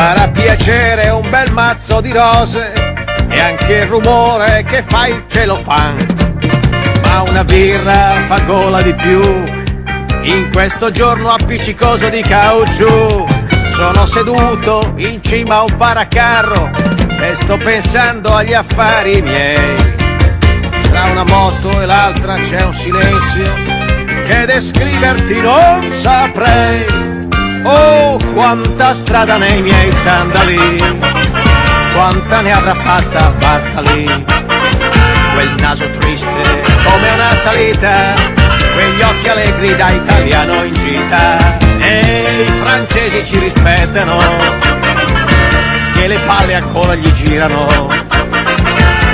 farà piacere un bel mazzo di rose e anche il rumore che fa il celofan. Ma una birra fa gola di più in questo giorno appiccicoso di caucciù. Sono seduto in cima a un paracarro e sto pensando agli affari miei. Tra una moto e l'altra c'è un silenzio che descriverti non saprei. Oh, quanta strada nei miei sandali, quanta ne avrà fatta Bartali. Quel naso triste come una salita, quegli occhi allegri da italiano in gita. E i francesi ci rispettano, che le palle ancora gli girano.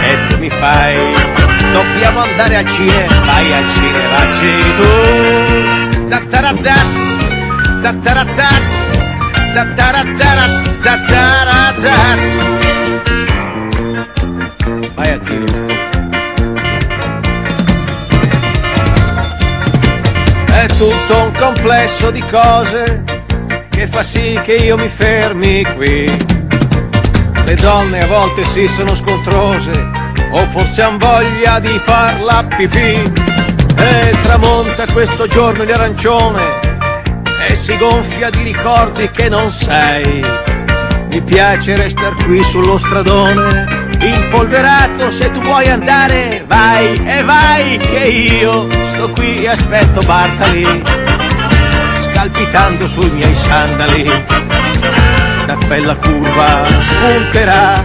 E tu mi fai, dobbiamo andare al cinema, vai al cinema, vacci tu. Tattarazzaz, tattarazzaz, tattarazzaraz, zazzarazaz. Vai a Tilio. È tutto un complesso di cose che fa sì che io mi fermi qui. Le donne a volte sì sono scontrose, o forse han voglia di far la pipì. E tramonta questo giorno di arancione e si gonfia di ricordi che non sei. Mi piace restar qui sullo stradone, impolverato. Se tu vuoi andare vai e vai, che io sto qui e aspetto Bartali, scalpitando sui miei sandali. Da quella curva spunterà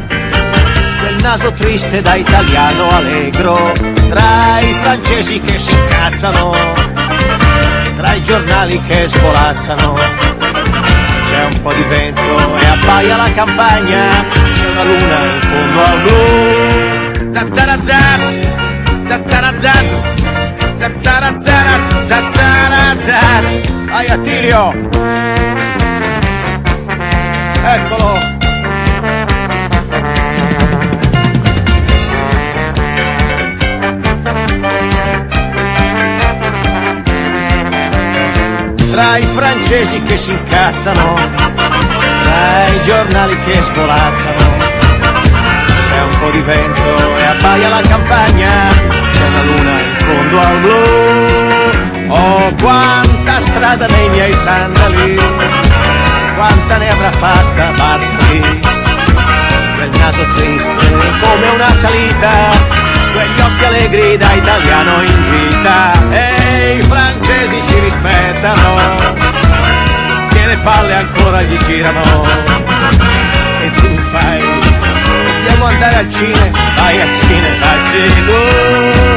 quel naso triste da italiano allegro, tra i francesi che si incazzano, tra i giornali che svolazzano. C'è un po' di vento e abbaia la campagna, c'è una luna in fondo al blu. Tattarazzaz, tattarazzaz, tattarazzaraz, zazzarazaz. Vai Attilio! Eccolo! Tra i francesi che si incazzano, tra i giornali che svolazzano, c'è un po' di vento e abbaia la campagna, c'è una luna in fondo al blu. Oh, quanta strada nei miei sandali, quanta ne avrà fatta Bartali. Quel naso triste come una salita, quegli occhi allegri da italiano in gita. E i francesi ci rispettano, che le palle ancora gli girano. E tu mi fai, dobbiamo andare al cinema, vai al cinema, vacci tu.